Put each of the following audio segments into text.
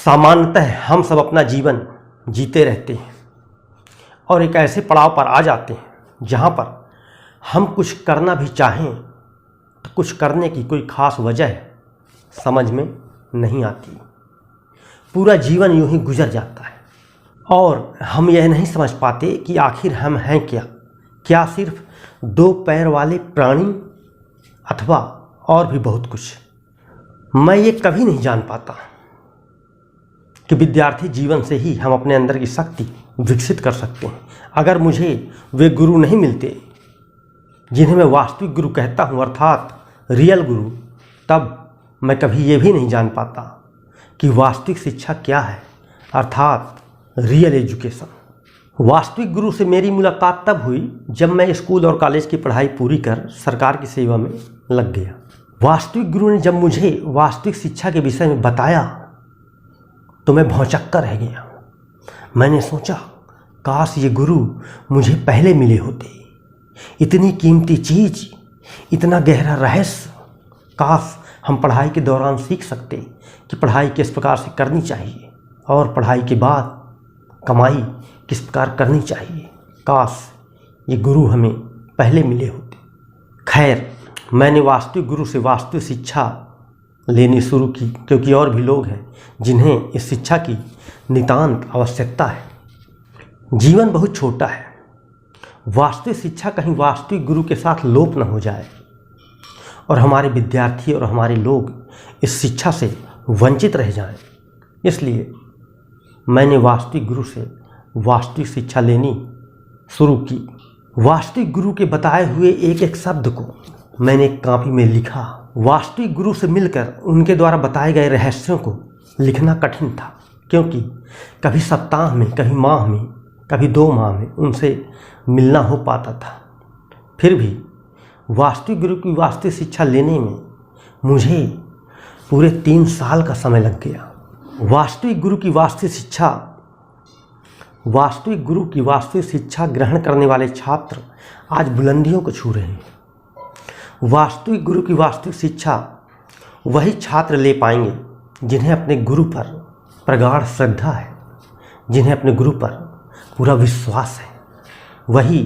सामान्यतः हम सब अपना जीवन जीते रहते हैं और एक ऐसे पड़ाव पर आ जाते हैं जहाँ पर हम कुछ करना भी चाहें तो कुछ करने की कोई ख़ास वजह समझ में नहीं आती। पूरा जीवन यूं ही गुजर जाता है और हम यह नहीं समझ पाते कि आखिर हम हैं क्या सिर्फ दो पैर वाले प्राणी अथवा और भी बहुत कुछ। मैं ये कभी नहीं जान पाता कि विद्यार्थी जीवन से ही हम अपने अंदर की शक्ति विकसित कर सकते हैं। अगर मुझे वे गुरु नहीं मिलते जिन्हें मैं वास्तविक गुरु कहता हूँ, अर्थात रियल गुरु, तब मैं कभी ये भी नहीं जान पाता कि वास्तविक शिक्षा क्या है, अर्थात रियल एजुकेशन। वास्तविक गुरु से मेरी मुलाकात तब हुई जब मैं स्कूल और कॉलेज की पढ़ाई पूरी कर सरकार की सेवा में लग गया। वास्तविक गुरु ने जब मुझे वास्तविक शिक्षा के विषय में बताया तो मैं भौंचक्का रह गया। मैंने सोचा, काश ये गुरु मुझे पहले मिले होते। इतनी कीमती चीज़, इतना गहरा रहस्य, काश हम पढ़ाई के दौरान सीख सकते कि पढ़ाई किस प्रकार से करनी चाहिए और पढ़ाई के बाद कमाई किस प्रकार करनी चाहिए। काश ये गुरु हमें पहले मिले होते। खैर, मैंने वास्तविक गुरु से वास्तविक शिक्षा लेनी शुरू की क्योंकि और भी लोग हैं जिन्हें इस शिक्षा की नितांत आवश्यकता है। जीवन बहुत छोटा है। वास्तविक शिक्षा कहीं वास्तविक गुरु के साथ लोप न हो जाए और हमारे विद्यार्थी और हमारे लोग इस शिक्षा से वंचित रह जाएं। इसलिए मैंने वास्तविक गुरु से वास्तविक शिक्षा लेनी शुरू की। वास्तविक गुरु के बताए हुए एक एक शब्द को मैंने एक कॉपी में लिखा। वास्तविक गुरु से मिलकर उनके द्वारा बताए गए रहस्यों को लिखना कठिन था क्योंकि कभी सप्ताह में, कभी माह में, कभी 2 माह में उनसे मिलना हो पाता था। फिर भी वास्तविक गुरु की वास्तविक शिक्षा लेने में मुझे पूरे 3 साल का समय लग गया। वास्तविक गुरु की वास्तविक शिक्षा ग्रहण करने वाले छात्र आज बुलंदियों को छू रहे हैं। वास्तविक गुरु की वास्तविक शिक्षा वही छात्र ले पाएंगे जिन्हें अपने गुरु पर प्रगाढ़ श्रद्धा है, जिन्हें अपने गुरु पर पूरा विश्वास है। वही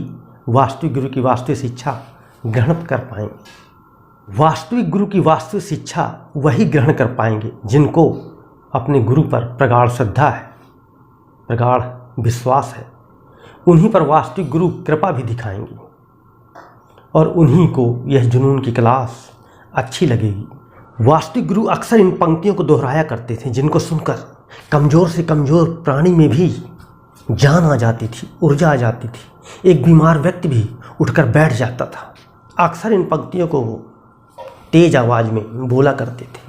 वास्तविक गुरु की वास्तविक शिक्षा ग्रहण कर पाएंगे। वास्तविक गुरु की वास्तविक शिक्षा वही ग्रहण कर पाएंगे जिनको अपने गुरु पर प्रगाढ़ श्रद्धा है, प्रगाढ़ विश्वास है। उन्हीं पर वास्तविक गुरु कृपा भी दिखाएंगे और उन्हीं को यह जुनून की क्लास अच्छी लगेगी। वास्तविक गुरु अक्सर इन पंक्तियों को दोहराया करते थे जिनको सुनकर कमज़ोर से कमज़ोर प्राणी में भी जान आ जाती थी, ऊर्जा आ जाती थी। एक बीमार व्यक्ति भी उठकर बैठ जाता था। अक्सर इन पंक्तियों को वो तेज़ आवाज़ में बोला करते थे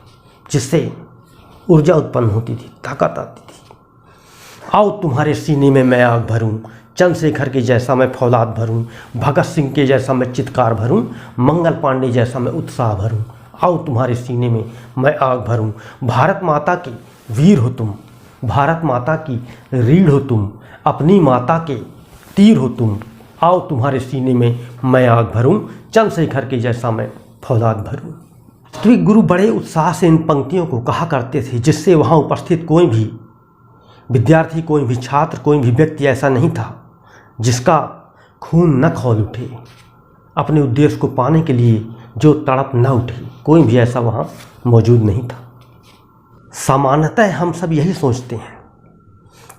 जिससे ऊर्जा उत्पन्न होती थी, ताकत आती थी। आओ तुम्हारे सीने में मैं आग भरूं, चंद्रशेखर के जैसा मैं फौलाद भरूं, भगत सिंह के जैसा मैं चित्कार भरूं, मंगल पांडे जैसा मैं उत्साह भरूं। आओ तुम्हारे सीने में मैं आग भरूं। भारत माता के वीर हो तुम, भारत माता की रीढ़ हो तुम, अपनी माता के तीर हो तुम। आओ तुम्हारे सीने में मैं आग भरूं, चंद्रशेखर के जैसा मैं फौलाद भरूं। वास्तविक गुरु बड़े उत्साह से इन पंक्तियों को कहा करते थे जिससे वहाँ उपस्थित कोई भी विद्यार्थी, कोई भी छात्र, कोई भी व्यक्ति ऐसा नहीं था जिसका खून न खौल उठे। अपने उद्देश्य को पाने के लिए जो तड़प न उठे, कोई भी ऐसा वहाँ मौजूद नहीं था। सामान्यतः हम सब यही सोचते हैं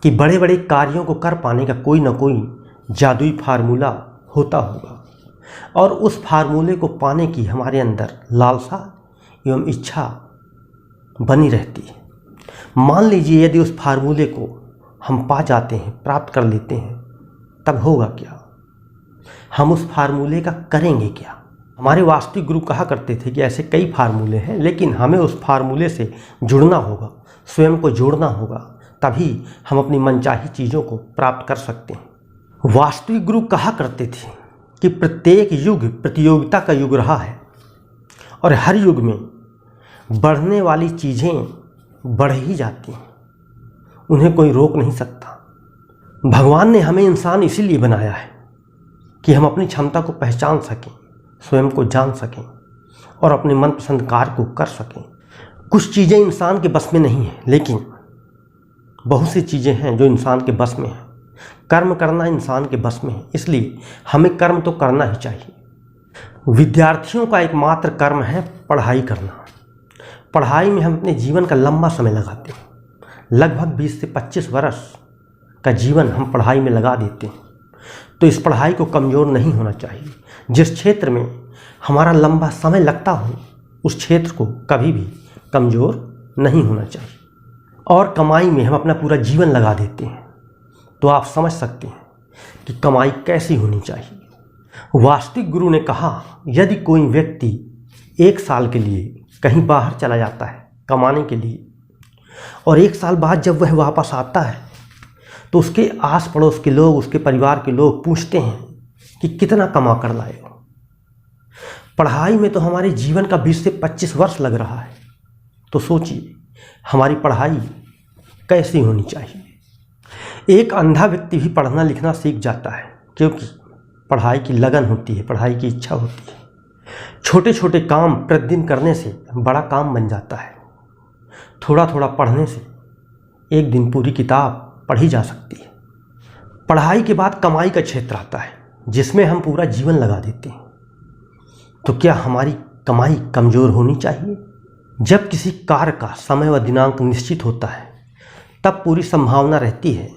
कि बड़े बड़े कार्यों को कर पाने का कोई न कोई जादुई फार्मूला होता होगा और उस फार्मूले को पाने की हमारे अंदर लालसा एवं इच्छा बनी रहती है। मान लीजिए यदि उस फार्मूले को हम पा जाते हैं, प्राप्त कर लेते हैं, तब होगा क्या? हम उस फार्मूले का करेंगे क्या? हमारे वास्तविक गुरु कहा करते थे कि ऐसे कई फार्मूले हैं, लेकिन हमें उस फार्मूले से जुड़ना होगा, स्वयं को जोड़ना होगा, तभी हम अपनी मनचाही चीज़ों को प्राप्त कर सकते हैं। वास्तविक गुरु कहा करते थे कि प्रत्येक युग प्रतियोगिता का युग रहा है और हर युग में बढ़ने वाली चीज़ें बढ़ ही जाती हैं, उन्हें कोई रोक नहीं सकता। भगवान ने हमें इंसान इसीलिए बनाया है कि हम अपनी क्षमता को पहचान सकें, स्वयं को जान सकें और अपने मनपसंद कार्य को कर सकें। कुछ चीज़ें इंसान के बस में नहीं हैं, लेकिन बहुत सी चीज़ें हैं जो इंसान के बस में हैं। कर्म करना इंसान के बस में है, इसलिए हमें कर्म तो करना ही चाहिए। विद्यार्थियों का एकमात्र कर्म है पढ़ाई करना। पढ़ाई में हम अपने जीवन का लंबा समय लगाते हैं, लगभग 20 से 25 वर्ष का जीवन हम पढ़ाई में लगा देते हैं। तो इस पढ़ाई को कमज़ोर नहीं होना चाहिए। जिस क्षेत्र में हमारा लंबा समय लगता हो उस क्षेत्र को कभी भी कमज़ोर नहीं होना चाहिए। और कमाई में हम अपना पूरा जीवन लगा देते हैं, तो आप समझ सकते हैं कि कमाई कैसी होनी चाहिए। वास्तविक गुरु ने कहा, यदि कोई व्यक्ति 1 साल के लिए कहीं बाहर चला जाता है कमाने के लिए, और 1 साल बाद जब वह वापस आता है तो उसके आस पड़ोस के लोग, उसके परिवार के लोग पूछते हैं कि कितना कमा कर लाए हो। पढ़ाई में तो हमारे जीवन का 20 से 25 वर्ष लग रहा है, तो सोचिए हमारी पढ़ाई कैसी होनी चाहिए। एक अंधा व्यक्ति भी पढ़ना लिखना सीख जाता है, क्योंकि पढ़ाई की लगन होती है, पढ़ाई की इच्छा होती है। छोटे छोटे काम प्रतिदिन करने से बड़ा काम बन जाता है। थोड़ा थोड़ा पढ़ने से एक दिन पूरी किताब पढ़ी जा सकती है। पढ़ाई के बाद कमाई का क्षेत्र आता है, जिसमें हम पूरा जीवन लगा देते हैं। तो क्या हमारी कमाई कमज़ोर होनी चाहिए? जब किसी कार्य का समय व दिनांक निश्चित होता है, तब पूरी संभावना रहती है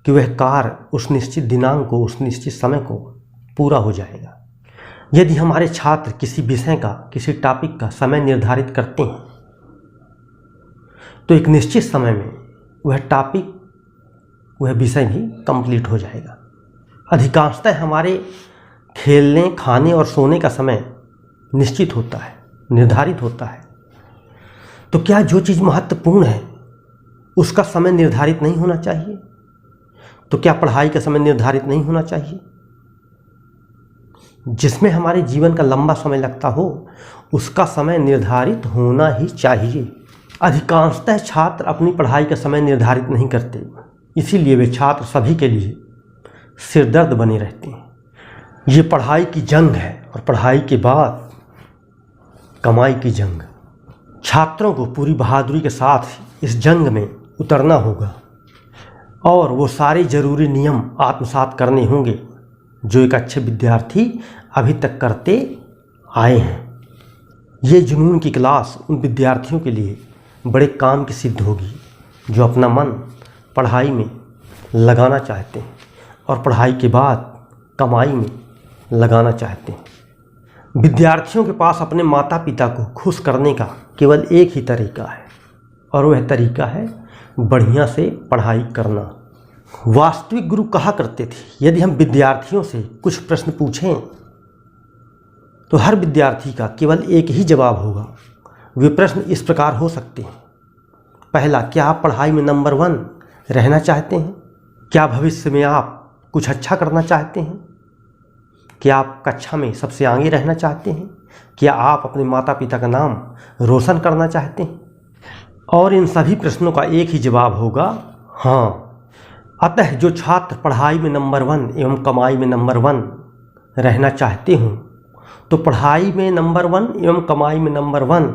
कि वह कार्य उस निश्चित दिनांक को, उस निश्चित समय को पूरा हो जाएगा। यदि हमारे छात्र किसी विषय का, किसी टॉपिक का समय निर्धारित करते हैं, तो एक निश्चित समय में वह टॉपिक, वह विषय भी कंप्लीट हो जाएगा। अधिकांशतः हमारे खेलने, खाने और सोने का समय निश्चित होता है, निर्धारित होता है। तो क्या जो चीज़ महत्वपूर्ण है उसका समय निर्धारित नहीं होना चाहिए? तो क्या पढ़ाई का समय निर्धारित नहीं होना चाहिए? जिसमें हमारे जीवन का लंबा समय लगता हो उसका समय निर्धारित होना ही चाहिए। अधिकांशतः छात्र अपनी पढ़ाई का समय निर्धारित नहीं करते, इसीलिए वे छात्र सभी के लिए सिरदर्द बने रहते हैं। ये पढ़ाई की जंग है और पढ़ाई के बाद कमाई की जंग। छात्रों को पूरी बहादुरी के साथ इस जंग में उतरना होगा और वो सारे ज़रूरी नियम आत्मसात करने होंगे जो एक अच्छे विद्यार्थी अभी तक करते आए हैं। ये जुनून की क्लास उन विद्यार्थियों के लिए बड़े काम की सिद्ध होगी जो अपना मन पढ़ाई में लगाना चाहते हैं और पढ़ाई के बाद कमाई में लगाना चाहते हैं। विद्यार्थियों के पास अपने माता पिता को खुश करने का केवल एक ही तरीका है, और वह तरीका है बढ़िया से पढ़ाई करना। वास्तविक गुरु कहा करते थे, यदि हम विद्यार्थियों से कुछ प्रश्न पूछें तो हर विद्यार्थी का केवल एक ही जवाब होगा। वे प्रश्न इस प्रकार हो सकते हैं। पहला, क्या आप पढ़ाई में नंबर 1 रहना चाहते हैं? क्या भविष्य में आप कुछ अच्छा करना चाहते हैं? क्या आप कक्षा में सबसे आगे रहना चाहते हैं? क्या आप अपने माता पिता का नाम रोशन करना चाहते हैं? और इन सभी प्रश्नों का एक ही जवाब होगा, हाँ। अतः जो छात्र पढ़ाई में नंबर 1 एवं कमाई में नंबर 1 रहना चाहते हों, तो पढ़ाई में नंबर 1 एवं कमाई में नंबर 1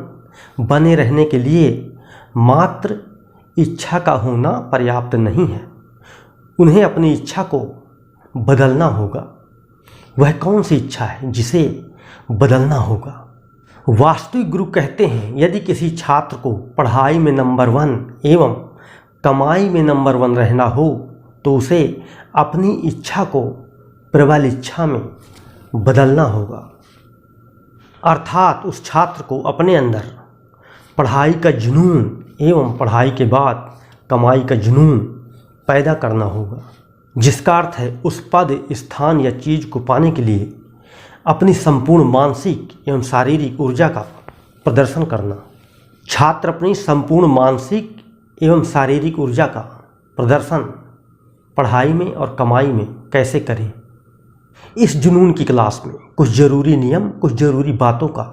बने रहने के लिए मात्र इच्छा का होना पर्याप्त नहीं है। उन्हें अपनी इच्छा को बदलना होगा। वह कौन सी इच्छा है जिसे बदलना होगा? वास्तविक गुरु कहते हैं, यदि किसी छात्र को पढ़ाई में नंबर 1 एवं कमाई में नंबर 1 रहना हो तो उसे अपनी इच्छा को प्रबल इच्छा में बदलना होगा। अर्थात उस छात्र को अपने अंदर पढ़ाई का जुनून एवं पढ़ाई के बाद कमाई का जुनून पैदा करना होगा, जिसका अर्थ है उस पद, स्थान या चीज़ को पाने के लिए अपनी संपूर्ण मानसिक एवं शारीरिक ऊर्जा का प्रदर्शन करना। छात्र अपनी संपूर्ण मानसिक एवं शारीरिक ऊर्जा का प्रदर्शन पढ़ाई में और कमाई में कैसे करें? इस जुनून की क्लास में कुछ ज़रूरी नियम, कुछ ज़रूरी बातों का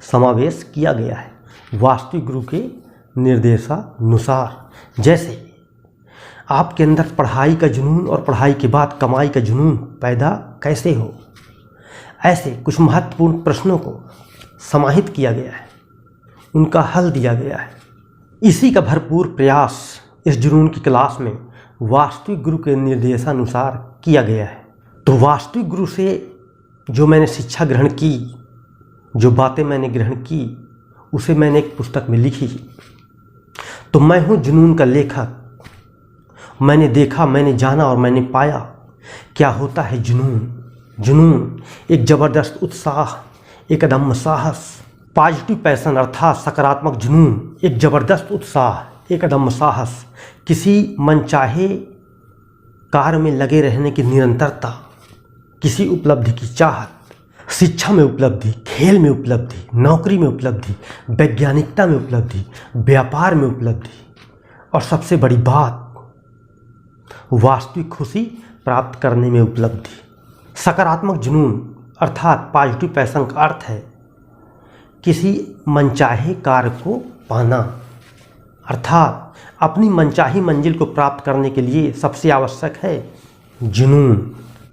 समावेश किया गया है वास्तविक गुरु के निर्देशानुसार। जैसे आपके अंदर पढ़ाई का जुनून और पढ़ाई के बाद कमाई का जुनून पैदा कैसे हो, ऐसे कुछ महत्वपूर्ण प्रश्नों को समाहित किया गया है, उनका हल दिया गया है। इसी का भरपूर प्रयास इस जुनून की क्लास में वास्तविक गुरु के निर्देशानुसार किया गया है। तो वास्तविक गुरु से जो मैंने शिक्षा ग्रहण की, जो बातें मैंने ग्रहण की, उसे मैंने एक पुस्तक में लिखी। तो मैं हूँ जुनून का लेखक। मैंने देखा, मैंने जाना और मैंने पाया क्या होता है जुनून। जुनून एक ज़बरदस्त उत्साह, एक अदम्य साहस, पॉजिटिव पैशन अर्थात सकारात्मक जुनून, एक ज़बरदस्त उत्साह, एक अदम्य साहस, किसी मनचाहे कार्य में लगे रहने की निरंतरता, किसी उपलब्धि की चाहत, शिक्षा में उपलब्धि, खेल में उपलब्धि, नौकरी में उपलब्धि, वैज्ञानिकता में उपलब्धि, व्यापार में उपलब्धि, और सबसे बड़ी बात वास्तविक खुशी प्राप्त करने में उपलब्धि। सकारात्मक जुनून अर्थात पॉजिटिव पैशन का अर्थ है किसी मनचाहे कार्य को पाना, अर्थात अपनी मनचाही मंजिल को प्राप्त करने के लिए सबसे आवश्यक है जुनून।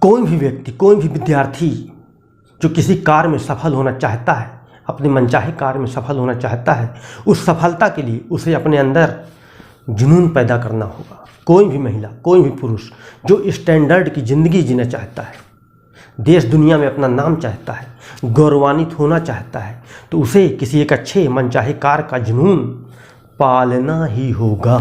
कोई भी व्यक्ति, कोई भी विद्यार्थी जो किसी कार्य में सफल होना चाहता है, अपने मनचाहे कार्य में सफल होना चाहता है, उस सफलता के लिए उसे अपने अंदर जुनून पैदा करना होगा। कोई भी महिला, कोई भी पुरुष जो स्टैंडर्ड की ज़िंदगी जीना चाहता है, देश दुनिया में अपना नाम चाहता है, गौरवान्वित होना चाहता है, तो उसे किसी एक अच्छे मनचाहे कार्य का जुनून पालना ही होगा।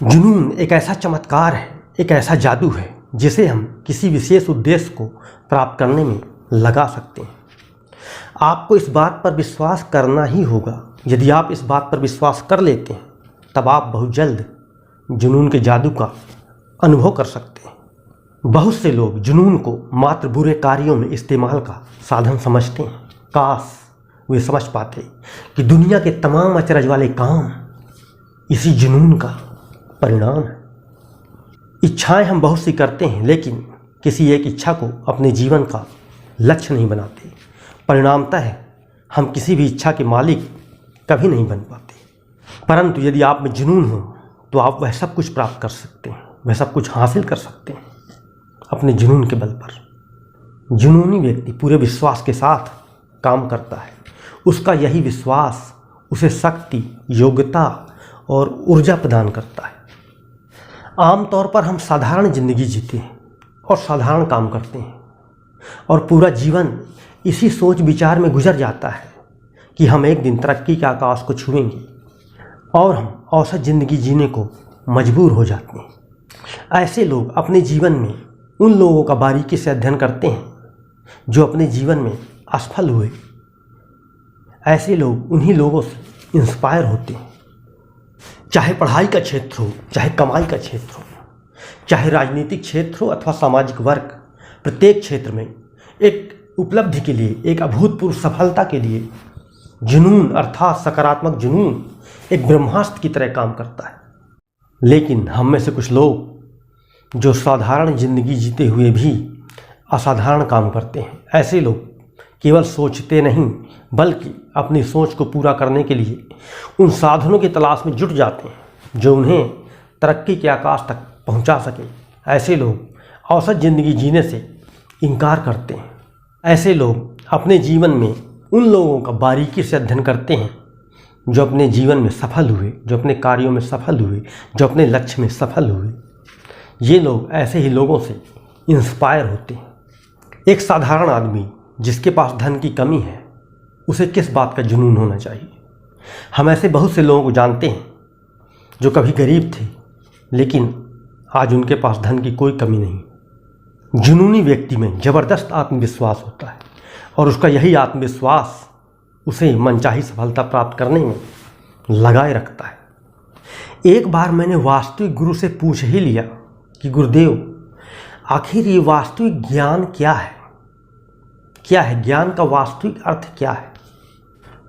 जुनून एक ऐसा चमत्कार है, एक ऐसा जादू है जिसे हम किसी विशेष उद्देश्य को प्राप्त करने में लगा सकते हैं। आपको इस बात पर विश्वास करना ही होगा। यदि आप इस बात पर विश्वास कर लेते हैं तब आप बहुत जल्द जुनून के जादू का अनुभव कर सकते हैं। बहुत से लोग जुनून को मात्र बुरे कार्यों में इस्तेमाल का साधन समझते हैं। काश वे समझ पाते कि दुनिया के तमाम अचरज वाले काम इसी जुनून का परिणाम है। इच्छाएं हम बहुत सी करते हैं, लेकिन किसी एक इच्छा को अपने जीवन का लक्ष्य नहीं बनाते। परिणामतः हम किसी भी इच्छा के मालिक कभी नहीं बन पाते। परंतु यदि आप में जुनून हो तो आप वह सब कुछ प्राप्त कर सकते हैं, वह सब कुछ हासिल कर सकते हैं अपने जुनून के बल पर। जुनूनी व्यक्ति पूरे विश्वास के साथ काम करता है। उसका यही विश्वास उसे शक्ति, योग्यता और ऊर्जा प्रदान करता है। आमतौर पर हम साधारण जिंदगी जीते हैं और साधारण काम करते हैं और पूरा जीवन इसी सोच विचार में गुजर जाता है कि हम एक दिन तरक्की के आकाश को छुएंगे और हम औसत ज़िंदगी जीने को मजबूर हो जाते हैं। ऐसे लोग अपने जीवन में उन लोगों का बारीकी से अध्ययन करते हैं जो अपने जीवन में असफल हुए। ऐसे लोग उन्हीं लोगों से इंस्पायर होते हैं। चाहे पढ़ाई का क्षेत्र हो, चाहे कमाई का क्षेत्र हो, चाहे राजनीतिक क्षेत्र हो अथवा सामाजिक वर्ग, प्रत्येक क्षेत्र में एक उपलब्धि के लिए, एक अभूतपूर्व सफलता के लिए जुनून अर्थात सकारात्मक जुनून एक ब्रह्मास्त्र की तरह काम करता है। लेकिन हम में से कुछ लोग जो साधारण जिंदगी जीते हुए भी असाधारण काम करते हैं, ऐसे लोग केवल सोचते नहीं बल्कि अपनी सोच को पूरा करने के लिए उन साधनों की तलाश में जुट जाते हैं जो उन्हें तरक्की के आकाश तक पहुंचा सके। ऐसे लोग औसत ज़िंदगी जीने से इनकार करते हैं। ऐसे लोग अपने जीवन में उन लोगों का बारीकी से अध्ययन करते हैं जो अपने जीवन में सफल हुए, जो अपने कार्यों में सफल हुए, जो अपने लक्ष्य में सफल हुए। ये लोग ऐसे ही लोगों से इंस्पायर होते हैं। एक साधारण आदमी जिसके पास धन की कमी है, उसे किस बात का जुनून होना चाहिए? हम ऐसे बहुत से लोगों को जानते हैं जो कभी गरीब थे लेकिन आज उनके पास धन की कोई कमी नहीं। जुनूनी व्यक्ति में ज़बरदस्त आत्मविश्वास होता है और उसका यही आत्मविश्वास उसे मनचाही सफलता प्राप्त करने में लगाए रखता है। एक बार मैंने वास्तविक गुरु से पूछ ही लिया कि गुरुदेव, आखिर ये वास्तविक ज्ञान क्या है? क्या है ज्ञान का वास्तविक अर्थ क्या है?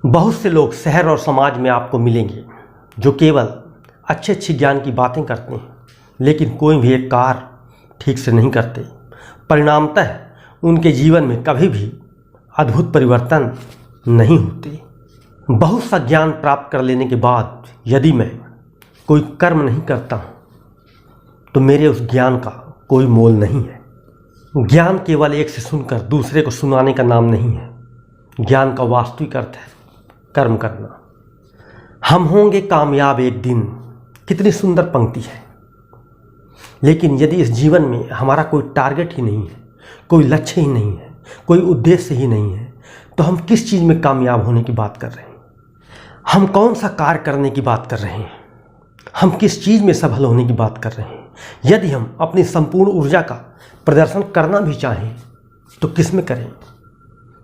बहुत से लोग शहर और समाज में आपको मिलेंगे जो केवल अच्छे ज्ञान की बातें करते हैं लेकिन कोई भी एक कार्य ठीक से नहीं करते। परिणामतः उनके जीवन में कभी भी अद्भुत परिवर्तन नहीं होते। बहुत सा ज्ञान प्राप्त कर लेने के बाद यदि मैं कोई कर्म नहीं करता हूँ तो मेरे उस ज्ञान का कोई मोल नहीं है। ज्ञान केवल एक से सुनकर दूसरे को सुनाने का नाम नहीं है। ज्ञान का वास्तविक अर्थ है कर्म करना। हम होंगे कामयाब एक दिन, कितनी सुंदर पंक्ति है। लेकिन यदि इस जीवन में हमारा कोई टारगेट ही नहीं है, कोई लक्ष्य ही नहीं है, कोई उद्देश्य ही नहीं है, तो हम किस चीज़ में कामयाब होने की बात कर रहे हैं? हम कौन सा कार्य करने की बात कर रहे हैं? हम किस चीज़ में सफल होने की बात कर रहे हैं? यदि हम अपनी संपूर्ण ऊर्जा का प्रदर्शन करना भी चाहें तो किस में करें?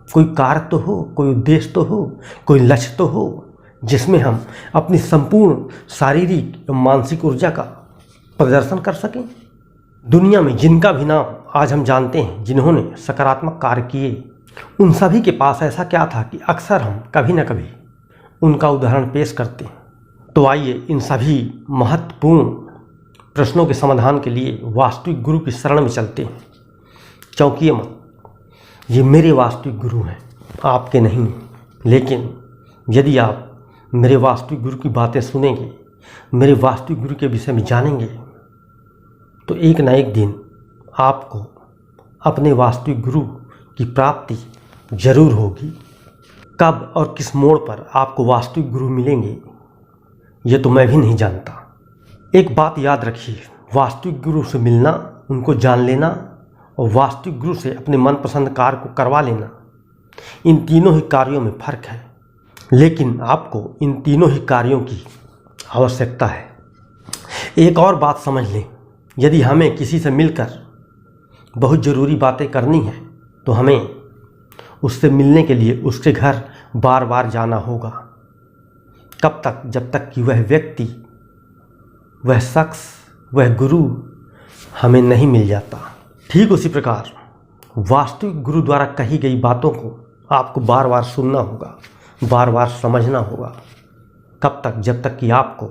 कोई कार्य तो हो, कोई उद्देश्य तो हो, कोई लक्ष्य तो हो जिसमें हम अपनी संपूर्ण शारीरिक एवं मानसिक ऊर्जा का प्रदर्शन कर सकें। दुनिया में जिनका भी नाम आज हम जानते हैं, जिन्होंने सकारात्मक कार्य किए, उन सभी के पास ऐसा क्या था कि अक्सर हम कभी न कभी उनका उदाहरण पेश करते हैं। तो आइए इन सभी महत्वपूर्ण प्रश्नों के समाधान के लिए वास्तविक गुरु की शरण में चलते हैं। चौंकिए मत, ये मेरे वास्तविक गुरु हैं, आपके नहीं। लेकिन यदि आप मेरे वास्तविक गुरु की बातें सुनेंगे, मेरे वास्तविक गुरु के विषय में जानेंगे, तो एक न एक दिन आपको अपने वास्तविक गुरु की प्राप्ति जरूर होगी। कब और किस मोड़ पर आपको वास्तविक गुरु मिलेंगे, ये तो मैं भी नहीं जानता। एक बात याद रखिए, वास्तविक गुरु से मिलना, उनको जान लेना और वास्तविक गुरु से अपने मनपसंद कार्य को करवा लेना, इन तीनों ही कार्यों में फ़र्क है। लेकिन आपको इन तीनों ही कार्यों की आवश्यकता है। एक और बात समझ लें, यदि हमें किसी से मिलकर बहुत ज़रूरी बातें करनी है तो हमें उससे मिलने के लिए उसके घर बार बार जाना होगा। कब तक? जब तक कि वह व्यक्ति, वह शख्स, वह गुरु हमें नहीं मिल जाता। ठीक उसी प्रकार वास्तविक गुरु द्वारा कही गई बातों को आपको बार बार सुनना होगा, बार बार समझना होगा। कब तक? जब तक कि आपको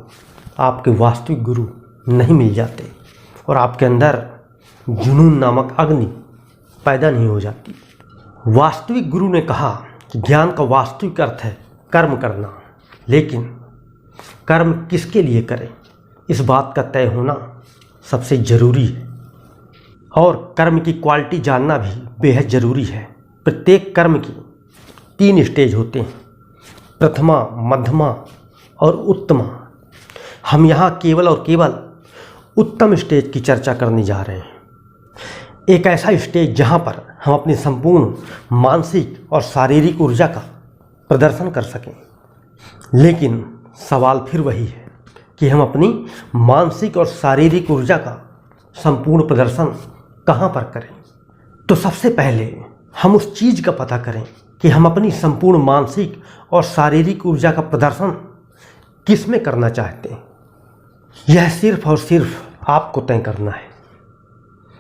आपके वास्तविक गुरु नहीं मिल जाते और आपके अंदर जुनून नामक अग्नि पैदा नहीं हो जाती। वास्तविक गुरु ने कहा कि ज्ञान का वास्तविक अर्थ है कर्म करना, लेकिन कर्म किसके लिए करें, इस बात का तय होना सबसे ज़रूरी है। और कर्म की क्वालिटी जानना भी बेहद ज़रूरी है। प्रत्येक कर्म की 3 स्टेज होते हैं, प्रथमा, मध्यमा और उत्तमा। हम यहाँ केवल और केवल उत्तम स्टेज की चर्चा करने जा रहे हैं। एक ऐसा स्टेज जहाँ पर हम अपनी संपूर्ण मानसिक और शारीरिक ऊर्जा का प्रदर्शन कर सकें। लेकिन सवाल फिर वही है कि हम अपनी मानसिक और शारीरिक ऊर्जा का संपूर्ण प्रदर्शन कहाँ पर करें। तो सबसे पहले हम उस चीज़ का पता करें कि हम अपनी संपूर्ण मानसिक और शारीरिक ऊर्जा का प्रदर्शन किस में करना चाहते हैं। यह सिर्फ और सिर्फ आपको तय करना है।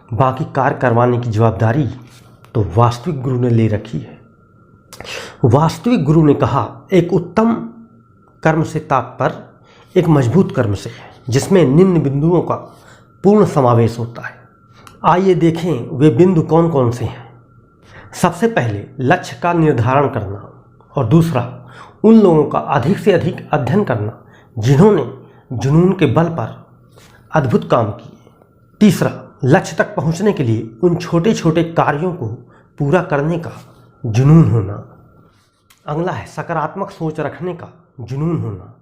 बाकी कार्य करवाने की जवाबदारी तो वास्तविक गुरु ने ले रखी है। वास्तविक गुरु ने कहा, एक उत्तम कर्म से तात्पर्य एक मजबूत कर्म से है जिसमें निम्न बिंदुओं का पूर्ण समावेश होता है। आइए देखें वे बिंदु कौन कौन से हैं। सबसे पहले लक्ष्य का निर्धारण करना, और दूसरा उन लोगों का अधिक से अधिक अध्ययन करना जिन्होंने जुनून के बल पर अद्भुत काम किए। तीसरा, लक्ष्य तक पहुंचने के लिए उन छोटे छोटे कार्यों को पूरा करने का जुनून होना। अगला है सकारात्मक सोच रखने का जुनून होना।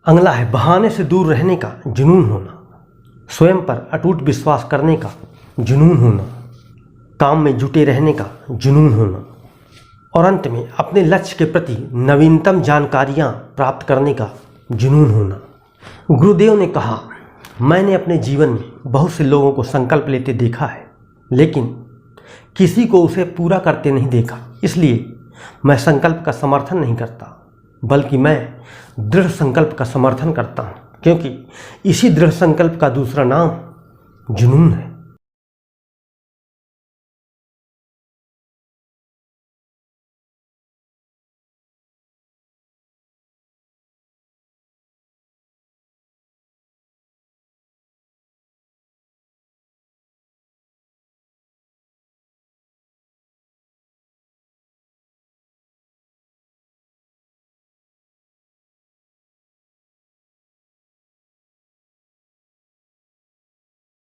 अगला है बहाने से दूर रहने का जुनून होना। स्वयं पर अटूट विश्वास करने का जुनून होना। काम में जुटे रहने का जुनून होना। और अंत में अपने लक्ष्य के प्रति नवीनतम जानकारियाँ प्राप्त करने का जुनून होना। गुरुदेव ने कहा, मैंने अपने जीवन में बहुत से लोगों को संकल्प लेते देखा है, लेकिन किसी को उसे पूरा करते नहीं देखा। इसलिए मैं संकल्प का समर्थन नहीं करता, बल्कि मैं दृढ़ संकल्प का समर्थन करता हूँ, क्योंकि इसी दृढ़ संकल्प का दूसरा नाम जुनून है।